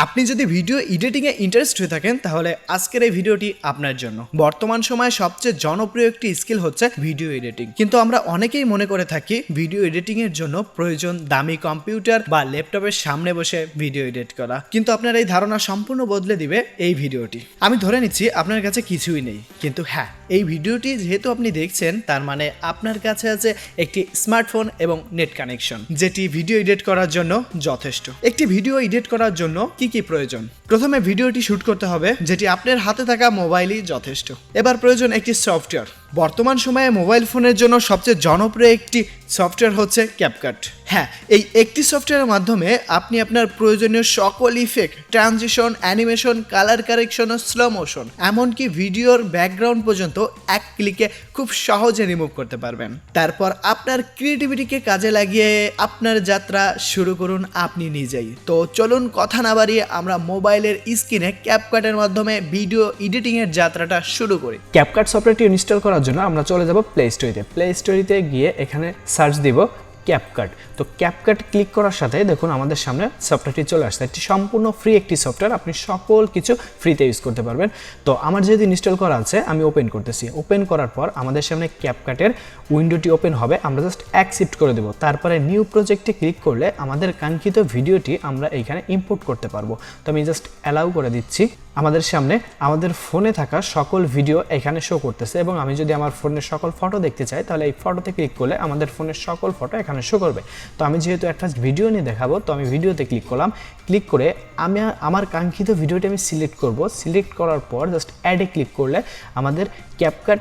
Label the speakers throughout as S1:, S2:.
S1: আপনি যদি video এডিটিংয়ে interest হয়ে থাকেন তাহলে আজকের এই ভিডিওটি আপনার জন্য। বর্তমান সময়ে সবচেয়ে জনপ্রিয় একটি স্কিল হচ্ছে ভিডিও এডিটিং, কিন্তু আমরা অনেকেই মনে করে থাকি ভিডিও এডিটিং এর জন্য প্রয়োজন দামি কম্পিউটার বা ল্যাপটপের সামনে বসে ভিডিও এডিট করা। কিন্তু আপনার এই ধারণা সম্পূর্ণ বদলে দিবে এই ভিডিওটি। আমি ধরে নিচ্ছি আপনার কাছে কিছুই নেই, কিন্তু হ্যাঁ, এই ভিডিওটি যেহেতু আপনি দেখছেন তার মানে আপনার কাছে আছে একটি স্মার্টফোন এবং নেট কানেকশন, যেটি ভিডিও এডিট করার জন্য যথেষ্ট। একটি ভিডিও এডিট করার জন্য কি কি প্রয়োজন? প্রথমে ভিডিওটি শুট করতে হবে, যেটি আপনার হাতে থাকা মোবাইলই যথেষ্ট। এবার প্রয়োজন একটি সফটওয়্যার। বর্তমান সময়ে মোবাইল ফোনের জন্য সবচেয়ে জনপ্রিয় একটি সফটওয়্যার হচ্ছে ক্যাপকাট। হ্যাঁ, এই একটি সফটওয়্যারের মাধ্যমে আপনি আপনার প্রয়োজনীয় সকল effect, transition, animation, colour correction ও স্লো মোশন, এমনকি ভিডিওর ব্যাকগ্রাউন্ড পর্যন্ত এক ক্লিকে খুব সহজে রিমুভ করতে পারবেন। তারপর আপনার ক্রিয়েটিভিটিকে কাজে লাগিয়ে আপনার যাত্রা শুরু করুন আপনি নিজেই। তো চলুন কথা না বাড়িয়ে আমরা মোবাইলের স্ক্রিনে ক্যাপকাটের মাধ্যমে ভিডিও এডিটিংয়ের যাত্রাটা শুরু করি।
S2: ক্যাপকাট সফটওয়্যারটি ইনস্টল করার জন্য আমরা চলে যাব প্লে স্টোরিতে। প্লে স্টোরিতে গিয়ে এখানে সার্চ দিব ক্যাপকাট। তো ক্যাপকাট ক্লিক করার সাথে দেখুন আমাদের সামনে সফটওয়্যারটি চলে আসছে। এটি সম্পূর্ণ ফ্রি একটি সফটওয়্যার, আপনি সকল কিছু ফ্রিতে ইউজ করতে পারবেন। তো আমার যেহেতু ইনস্টল করা আছে আমি ওপেন করতেছি। ওপেন করার পর আমাদের সামনে ক্যাপকাটের উইন্ডোটি ওপেন হবে, আমরা জাস্ট অ্যাকসেপ্ট করে দেবো। তারপরে নিউ প্রজেক্টে ক্লিক করলে আমাদের কাঙ্ক্ষিত ভিডিওটি আমরা এইখানে ইম্পোর্ট করতে পারবো। তো আমি জাস্ট অ্যালাউ করে দিচ্ছি। আমাদের সামনে আমাদের ফোনে থাকা সকল ভিডিও এখানে শো করতেছে, এবং আমি যদি আমার ফোনের সকল ফটো দেখতে চাই তাহলে এই ফটোতে ক্লিক করলে আমাদের ফোনের সকল ফটো এখানে শো করবে। তো আমি যেহেতু একটা ভিডিও নিয়ে দেখাবো, তো আমি ভিডিওতে ক্লিক করলাম। ক্লিক করে আমি আমার কাঙ্ক্ষিত ভিডিওটি আমি সিলেক্ট করব। সিলেক্ট করার পর জাস্ট অ্যাডে ক্লিক করলে আমাদের ক্যাপকাট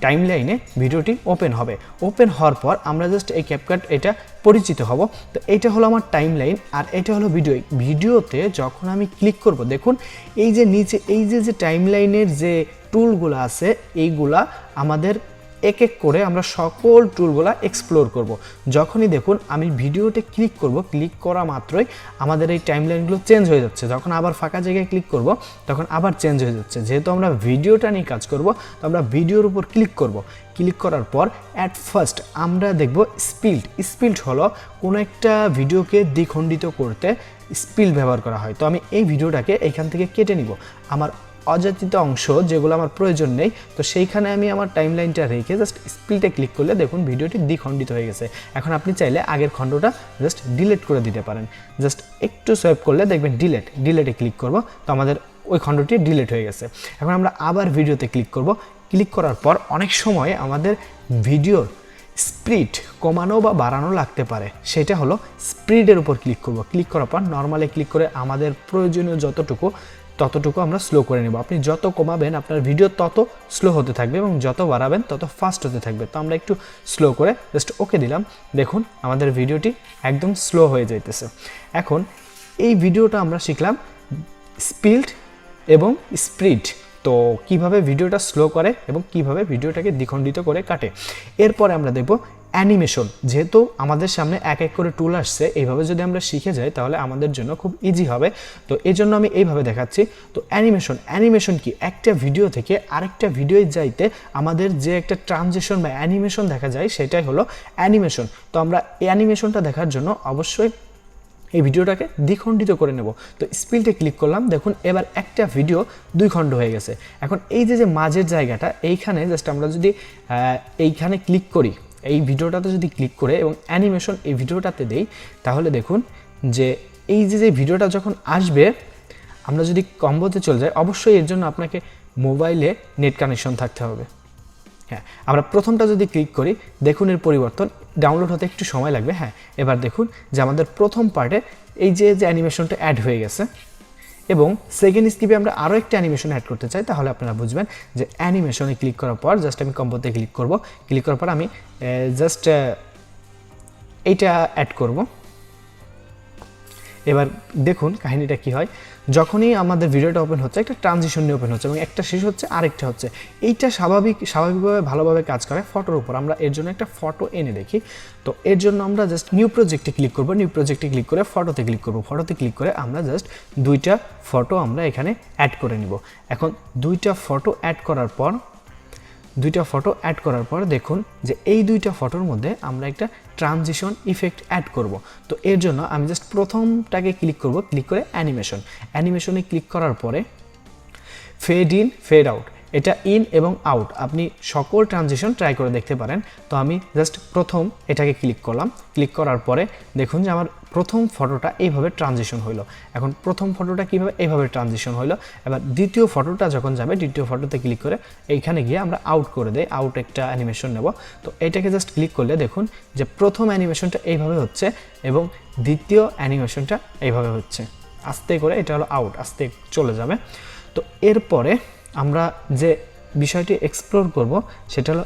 S2: টাইমলাইনে ভিডিওটি ওপেন হবে। ওপেন হওয়ার পর আমরা জাস্ট এই ক্যাপকাট এটা পরিচিত হব। তো এইটা হলো আমার টাইমলাইন, আর এটা হলো ভিডিওতে যখন আমি ক্লিক করব দেখুন এই যে নিচে এই যে টাইমলাইনের যে টুলগুলো আছে এইগুলা আমাদের এক এক করে আমরা সকল টুলগুলা এক্সপ্লোর করব। যখনই দেখুন আমি ভিডিওতে ক্লিক করব, ক্লিক করা মাত্রই আমাদের এই টাইমলাইনগুলো চেঞ্জ হয়ে যাচ্ছে। যখন আবার ফাঁকা জায়গায় ক্লিক করব তখন আবার চেঞ্জ হয়ে যাচ্ছে। যেহেতু আমরা ভিডিওটা নিয়ে কাজ করব, তো আমরা ভিডিওর উপর ক্লিক করব। ক্লিক করার পর অ্যাট ফার্স্ট আমরা দেখব স্পিল্ড হলো কোনো একটা ভিডিওকে দ্বিখণ্ডিত করতে স্পিল্ড ব্যবহার করা হয়। তো আমি এই ভিডিওটাকে এইখান থেকে কেটে নিব। আমার অযাচিত অংশ যেগুলো আমার প্রয়োজন নেই, তো সেইখানে আমি আমার টাইমলাইনটা রেখে জাস্ট স্প্লিটে ক্লিক করলে দেখুন ভিডিওটি দ্বিখণ্ডিত হয়ে গেছে। এখন আপনি চাইলে আগের খণ্ডটা জাস্ট ডিলিট করে দিতে পারেন। জাস্ট একটু সোয়াইপ করলে দেখবেন ডিলেটে ক্লিক করব, তো আমাদের ওই খণ্ডটি ডিলিট হয়ে গেছে। এখন আমরা আবার ভিডিওতে ক্লিক করব। ক্লিক করার পর অনেক সময় আমাদের ভিডিওর স্পিড কমানো বা বাড়ানো লাগতে পারে, সেটা হলো স্পিডের উপর ক্লিক করব। ক্লিক করার পর নর্মালে ক্লিক করে আমাদের প্রয়োজনীয় ততটুকু আমরা স্লো করে নেব। আপনি যত কমাবেন আপনার ভিডিও তত স্লো হতে থাকবে, এবং যত বাড়াবেন তত ফাস্ট হতে থাকবে। তো আমরা একটু স্লো করে জাস্ট ওকে দিলাম। দেখুন আমাদের ভিডিওটি একদম স্লো হয়ে যাইতেছে। এখন এই ভিডিওটা আমরা শিখলাম স্পিড এবং স্পিড, তো কিভাবে ভিডিওটা স্লো করে এবং কিভাবে ভিডিওটাকে দ্বিখণ্ডিত করে কাটে। এরপরে আমরা দেখব অ্যানিমেশন। যেহেতু আমাদের সামনে এক এক করে টুল আসছে, এইভাবে যদি আমরা শিখে যাই তাহলে আমাদের জন্য খুব ইজি হবে। তো এই জন্য আমি এইভাবে দেখাচ্ছি। তো অ্যানিমেশন কি? একটা ভিডিও থেকে আরেকটা ভিডিওয় যাইতে আমাদের যে একটা ট্রানজিশন বা অ্যানিমেশন দেখা যায় সেটাই হলো অ্যানিমেশন। তো আমরা এই অ্যানিমেশনটা দেখার জন্য অবশ্যই এই ভিডিওটাকে দ্বিখণ্ডিত করে নেব। তো স্পিডে ক্লিক করলাম, দেখুন এবার একটা ভিডিও 2 খণ্ড হয়ে গেছে। এখন এই যে মাঝের জায়গাটা এইখানে জাস্ট আমরা যদি এইখানে ক্লিক করি, এই ভিডিওটাতে যদি ক্লিক করে এবং অ্যানিমেশন এই ভিডিওটাতে দেই, তাহলে দেখুন যে এই যে ভিডিওটা যখন আসবে, আমরা যদি কম্বোতে চলে যাই, অবশ্যই এর জন্য আপনাকে মোবাইলে নেট কানেকশন থাকতে হবে। হ্যাঁ, আমরা প্রথমটা যদি ক্লিক করি দেখুন এর পরিবর্তন, ডাউনলোড হতে একটু সময় লাগবে। হ্যাঁ, এবার দেখুন যে আমাদের প্রথম পার্টে এই যে অ্যানিমেশনটা অ্যাড হয়ে গেছে, এবং সেকেন্ড স্কিপে আমরা আরও একটা অ্যানিমেশন অ্যাড করতে চাই, তাহলে আপনারা বুঝবেন যে অ্যানিমেশনে ক্লিক করার পর জাস্ট আমি কম্বোতে ক্লিক করব। ক্লিক করার পর আমি জাস্ট এইটা অ্যাড করব। এবার দেখুন কাহিনীটা কি হয়, যখনই আমাদের ভিডিওটা ওপেন হচ্ছে একটা ট্রানজিশন নিয়ে ওপেন হচ্ছে এবং একটা শেষ হচ্ছে আরেকটা হচ্ছে। এইটা স্বাভাবিকভাবে ভালোভাবে কাজ করে ফটোর উপর। আমরা এর জন্য একটা ফটো এনে দেখি। তো এর জন্য আমরা জাস্ট নিউ প্রজেক্টে ক্লিক করব। নিউ প্রজেক্টে ক্লিক করে ফটোতে ক্লিক করব। ফটোতে ক্লিক করে আমরা জাস্ট 2টা ফটো আমরা এখানে অ্যাড করে নিব। এখন 2টা ফটো অ্যাড করার পর দেখুন যে এই 2টা ফটোর মধ্যে আমরা একটা ট্রানজিশন ইফেক্ট অ্যাড করব। তো এর জন্য আমি জাস্ট প্রথমটাকে ক্লিক করব, ক্লিক করে অ্যানিমেশনে ক্লিক করার পরে ফেড ইন ফেড আউট, এটা ইন এবং আউট আপনি সকল ট্রানজিশন ট্রাই করে দেখতে পারেন। তো আমি জাস্ট প্রথম এটাকে ক্লিক করলাম, ক্লিক করার পরে দেখুন যে আমার প্রথম ফটোটা এইভাবে ট্রানজিশন হইলো। এখন প্রথম ফটোটা কীভাবে এইভাবে ট্রানজিশন হইলো, এবার দ্বিতীয় ফটোটা যখন যাবে দ্বিতীয় ফটোতে ক্লিক করে এইখানে গিয়ে আমরা আউট করে দেই, আউট একটা অ্যানিমেশন নেব। তো এটাকে জাস্ট ক্লিক করলে দেখুন যে প্রথম অ্যানিমেশনটা এইভাবে হচ্ছে এবং দ্বিতীয় অ্যানিমেশনটা এইভাবে হচ্ছে, আস্তে করে এটা হলো আউট, আস্তে চলে যাবে। তো এরপরে আমরা যে বিষয়টি এক্সপ্লোর করব সেটা হলো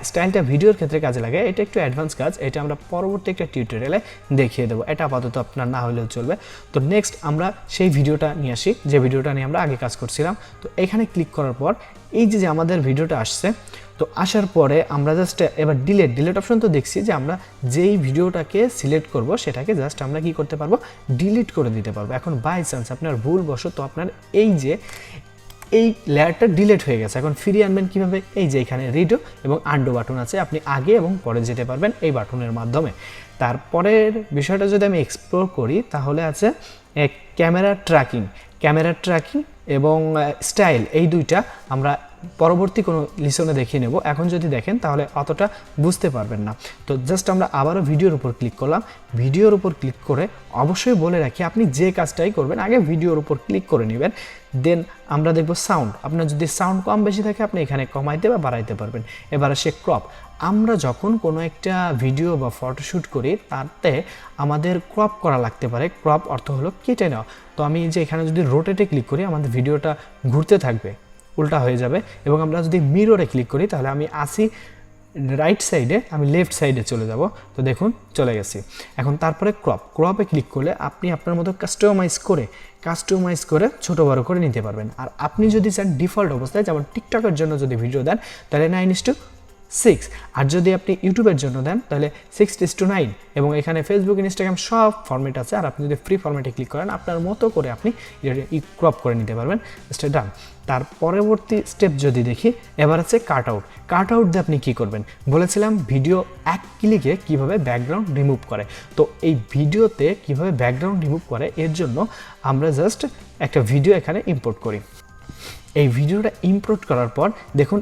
S2: স্টাইলটা ভিডিওর ক্ষেত্রে কাজে লাগে, এটা একটু অ্যাডভান্স কাজ, এটা আমরা পরবর্তী একটা টিউটোরিয়ালে দেখিয়ে দেবো, এটা আপাতত আপনার না হলেও চলবে। তো নেক্সট আমরা সেই ভিডিওটা নিয়ে আসি যে ভিডিওটা নিয়ে আমরা আগে কাজ করছিলাম। তো এখানে ক্লিক করার পর এই যে আমাদের ভিডিওটা আসছে, তো আসার পরে আমরা জাস্ট এবার ডিলেট অপশন তো দেখছি যে আমরা যেই ভিডিওটাকে সিলেক্ট করব সেটাকে জাস্ট আমরা কি করতে পারবো, ডিলিট করে দিতে পারবো। এখন বাই চান্স আপনার ভুলবশত আপনার এই লেয়ারটা ডিলিট হয়ে গেছে, এখন ফিরিয়ে আনবেন কীভাবে, এই যে এখানে রিডো এবং আন্ডো বাটন আছে, আপনি আগে এবং পরে যেতে পারবেন এই বাটনের মাধ্যমে। তারপরের বিষয়টা যদি আমি এক্সপ্লোর করি তাহলে আছে ক্যামেরা ট্র্যাকিং এবং স্টাইল, এই দুইটা আমরা পরবর্তী কোনো লিসনে দেখিয়ে নেব। এখন যদি দেখেন তাহলে অতটা বুঝতে পারবেন না। তো জাস্ট আমরা আবারও ভিডিওর উপর ক্লিক করলাম, ভিডিওর উপর ক্লিক করে অবশ্যই বলে রাখি আপনি যে কাজটাই করবেন আগে ভিডিওর উপর ক্লিক করে নেবেন, দেন আমরা দেখব সাউন্ড, আপনার যদি সাউন্ড কম বেশি থাকে আপনি এখানে কমাইতে বা বাড়াইতে পারবেন। এবার আসে ক্রপ, আমরা যখন কোনো একটা ভিডিও বা ফটোশ্যুট করি তাতে আমাদের ক্রপ করা লাগতে পারে, ক্রপ অর্থ হলো কেটে নেওয়া। তো আমি যে এখানে যদি রোটেটে ক্লিক করি আমাদের ভিডিওটা ঘুরতে থাকবে, উল্টা হয়ে যাবে, এবং আমরা যদি মিররে ক্লিক করি তাহলে আমি আসি রাইট সাইডে, আমি লেফট সাইডে চলে যাব। তো দেখুন চলে গেছি। এখন তারপরে ক্রপে ক্লিক করলে আপনি আপনার মতো কাস্টমাইজ করে ছোট বড় করে নিতে পারবেন। আর আপনি যদি চান ডিফল্ট অবস্থায়, যেমন টিকটকের জন্য যদি ভিডিও দেন তাহলে 9:6, আর যদি আপনি ইউটিউবের জন্য দেন তাহলে 6:9, এবং এখানে ফেসবুক ইনস্টাগ্রাম সব ফরম্যাট আছে। আর আপনি যদি ফ্রি ফরম্যাটে ক্লিক করেন আপনার মতো করে আপনি ক্রপ করে নিতে পারবেন। জাস্ট ডান। তার পরবর্তী স্টেপ যদি দেখি, এবার আছে কাট আউট দিয়ে আপনি কী করবেন, বলেছিলাম ভিডিও এক ক্লিকে কীভাবে ব্যাকগ্রাউন্ড রিমুভ করে। তো এই ভিডিওতে কীভাবে ব্যাকগ্রাউন্ড রিমুভ করে এর জন্য আমরা জাস্ট একটা ভিডিও এখানে ইম্পোর্ট করি। এই ভিডিওটা ইম্পোর্ট করার পর দেখুন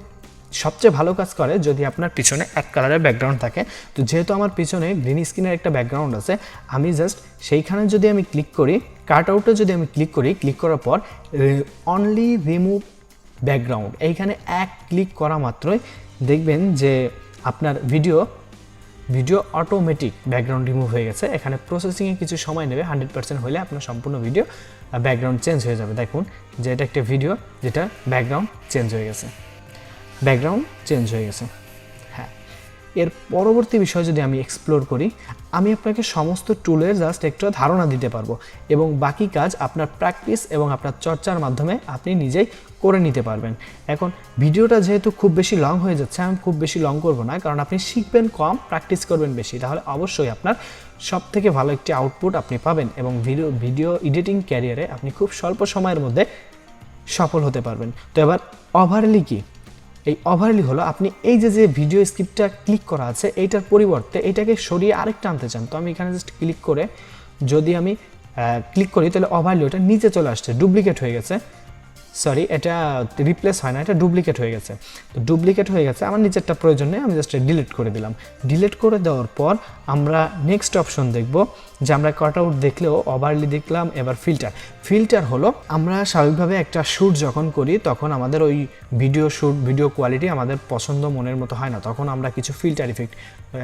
S2: সবচেয়ে ভালো কাজ করে যদি আপনার পিছনে এক কালারের ব্যাকগ্রাউন্ড থাকে। তো যেহেতু আমার পিছনে গ্রিন স্ক্রিনের একটা ব্যাকগ্রাউন্ড আছে, আমি জাস্ট সেইখানে যদি আমি ক্লিক করি, কাট আউটে যদি আমি ক্লিক করি, ক্লিক করার পর অনলি রিমুভ ব্যাকগ্রাউন্ড, এইখানে এক ক্লিক করা মাত্রই দেখবেন যে আপনার ভিডিও অটোমেটিক ব্যাকগ্রাউন্ড রিমুভ হয়ে গেছে। এখানে প্রসেসিংয়ে কিছু সময় নেবে, 100% হলে আপনার সম্পূর্ণ ভিডিও ব্যাকগ্রাউন্ড চেঞ্জ হয়ে যাবে। দেখুন যে এটা একটা ভিডিও যেটা ব্যাকগ্রাউন্ড চেঞ্জ হয়ে গেছে, হ্যাঁ। এর পরবর্তী বিষয় যদি আমি এক্সপ্লোর করি, আমি আপনাকে সমস্ত টুলের জাস্ট একটু ধারণা দিতে পারবো, এবং বাকি কাজ আপনার প্র্যাকটিস এবং আপনার চর্চার মাধ্যমে আপনি নিজেই করে নিতে পারবেন। এখন ভিডিওটা যেহেতু খুব বেশি লং হয়ে যাচ্ছে, আমি খুব বেশি লং করব না, কারণ আপনি শিখবেন কম, প্র্যাকটিস করবেন বেশি, তাহলে অবশ্যই আপনার সব থেকে ভালো একটি আউটপুট আপনি পাবেন, এবং ভিডিও এডিটিং ক্যারিয়ারে আপনি খুব স্বল্প সময়ের মধ্যে সফল হতে পারবেন। তো এবার ওভারলি কি, এই ওভারলি হলো আপনি এই যে ভিডিও স্ক্রিপ্টটা ক্লিক করা আছে এইটার পরিবর্তে এটাকে সরিয়ে আরেকটা আনতে চান। তো আমি এখানে জাস্ট ক্লিক করে যদি আমি ক্লিক করি তাহলে ওভারলি ওটা নিচে চলে আসছে, ডুপ্লিকেট হয়ে গেছে, সরি এটা রিপ্লেস হয় না, এটা ডুপ্লিকেট হয়ে গেছে। তো ডুপ্লিকেট হয়ে গেছে, আমার নিচেরটা প্রয়োজন নেই, আমি জাস্ট ডিলিট করে দিলাম। ডিলিট করে দেওয়ার পর আমরা নেক্সট অপশন দেখব যে আমরা কাট আউট দেখলেও ওভারলি দেখলাম। এবার ফিল্টার হলো আমরা স্বাভাবিকভাবে একটা শ্যুট যখন করি তখন আমাদের ওই ভিডিও কোয়ালিটি আমাদের পছন্দ মনের মতো হয় না, তখন আমরা কিছু ফিল্টার ইফেক্ট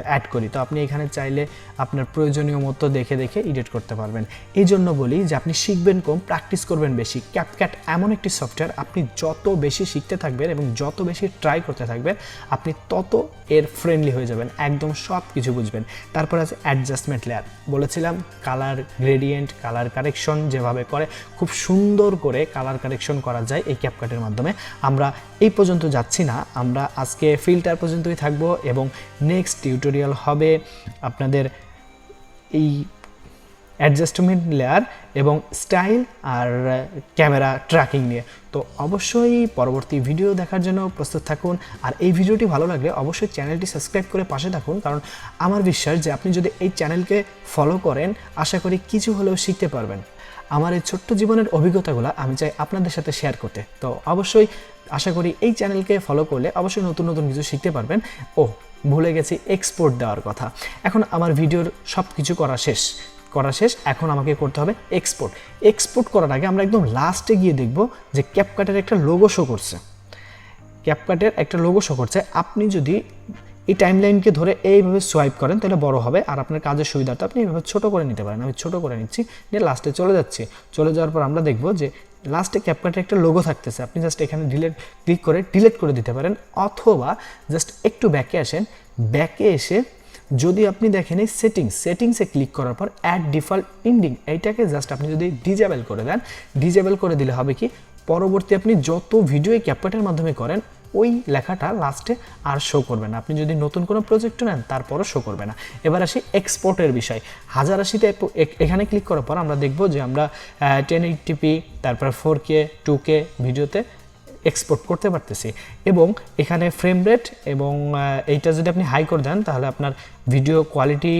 S2: অ্যাড করি। তো আপনি এখানে চাইলে আপনার প্রয়োজনীয় মতো দেখে এডিট করতে পারবেন। এই জন্য বলি যে আপনি শিখবেন কম, প্র্যাকটিস করবেন বেশি। ক্যাপকাট এমন একটি সফটওয়্যার, আপনি যত বেশি শিখতে থাকবেন এবং যত বেশি ট্রাই করতে থাকবেন আপনি তত এর ফ্রেন্ডলি হয়ে যাবেন, একদম সব কিছু বুঝবেন। তারপর আছে অ্যাডজাস্টমেন্ট লেয়ার, বলেছিলাম কালার গ্রেডিয়েন্ট, কালার কারেকশন যেভাবে করে খুব সুন্দর করে কালার কারেকশন করা যায় এই ক্যাপকাটের মাধ্যমে। আমরা এই পর্যন্ত যাচ্ছি না, আমরা আজকে ফিল্টার পর্যন্তই থাকবো, এবং নেক্সট টিউটোরিয়াল হবে আপনাদের এই অ্যাডজাস্টমেন্ট লেয়ার এবং স্টাইল আর ক্যামেরা ট্র্যাকিং নিয়ে। তো অবশ্যই পরবর্তী ভিডিও দেখার জন্য প্রস্তুত থাকুন। আর এই ভিডিওটি ভালো লাগলে অবশ্যই চ্যানেলটি সাবস্ক্রাইব করে পাশে থাকুন, কারণ আমার বিশ্বাস যে আপনি যদি এই চ্যানেলকে ফলো করেন আশা করি কিছু হলেও শিখতে পারবেন। আমার এই ছোট্ট জীবনের অভিজ্ঞতাগুলো আমি চাই আপনাদের সাথে শেয়ার করতে। তো অবশ্যই আশা করি এই চ্যানেলকে ফলো করলে অবশ্যই নতুন নতুন কিছু শিখতে পারবেন। ভুলে গেছি এক্সপোর্ট দেওয়ার কথা। এখন আমার ভিডিওর সব কিছু করা শেষ, এখন আমাকে করতে হবে এক্সপোর্ট করার আগে আমরা একদম লাস্টে গিয়ে দেখব যে ক্যাপকাটের একটা লোগো শো করছে। আপনি যদি এই টাইমলাইনকে ধরে এইভাবে সোয়াইপ করেন তাহলে বড় হবে, আর আপনার কাজের সুবিধাটা আপনি এইভাবে ছোট করে নিতে পারেন। আমি ছোট করে নিচ্ছি, নিয়ে লাস্টে চলে যাওয়ার পর আমরা দেখব যে লাস্টে ক্যাপকাটের একটা লোগো থাকতেছে। আপনি জাস্ট এখানে ক্লিক করে ডিলিট করে দিতে পারেন, অথবা জাস্ট একটু ব্যাকে এসে যদি আপনি দেখেন এই সেটিংসে ক্লিক করার পর অ্যাড ডিফল্ট এন্ডিং এইটাকে জাস্ট আপনি যদি ডিজেবল করে দিলে হবে কি, পরবর্তী আপনি যত ভিডিও ক্যাপকাটের মাধ্যমে করেন ওই লেখাটা লাস্টে আর শো করবে না। আপনি যদি নতুন কোনো প্রজেক্ট নেন তারপরও শো করবে না। এবার আসি এক্সপোর্টের বিষয়। 1080-তে এখানে ক্লিক করার পর আমরা দেখব যে আমরা 1080p তারপর 4K 2K ভিডিওতে এক্সপোর্ট করতে পারতেছি, এবং এখানে ফ্রেম রেট এবং এইটা যদি আপনি হাই করে দেন তাহলে আপনার ভিডিও কোয়ালিটি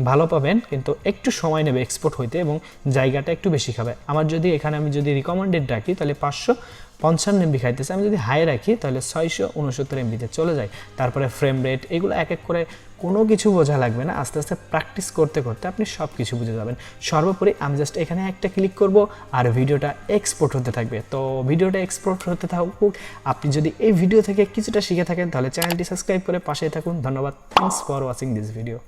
S2: ভালো পাবেন, কিন্তু একটু সময় নেবে এক্সপোর্ট হইতে এবং জায়গাটা একটু বেশি খাবে। আমি যদি রিকমেন্ডেড রাখি তাহলে 555 MB খাইতেছে, আমি যদি হাই রাখি তাহলে 669 MB-তে চলে যায়। তারপরে ফ্রেম রেট এগুলো এক এক করে কোনো কিছু বোঝা লাগবে না, আস্তে আস্তে প্র্যাকটিস করতে করতে আপনি সব কিছু বুঝে যাবেন। সর্বোপরি আমি জাস্ট এখানে একটা ক্লিক করব আর ভিডিওটা এক্সপোর্ট হতে থাকবে। তো ভিডিওটা এক্সপোর্ট হতে থাকুক। আপনি যদি এই ভিডিও থেকে কিছুটা শিখে থাকেন তাহলে চ্যানেলটি সাবস্ক্রাইব করে পাশে থাকুন। ধন্যবাদ। Thanks for watching this video.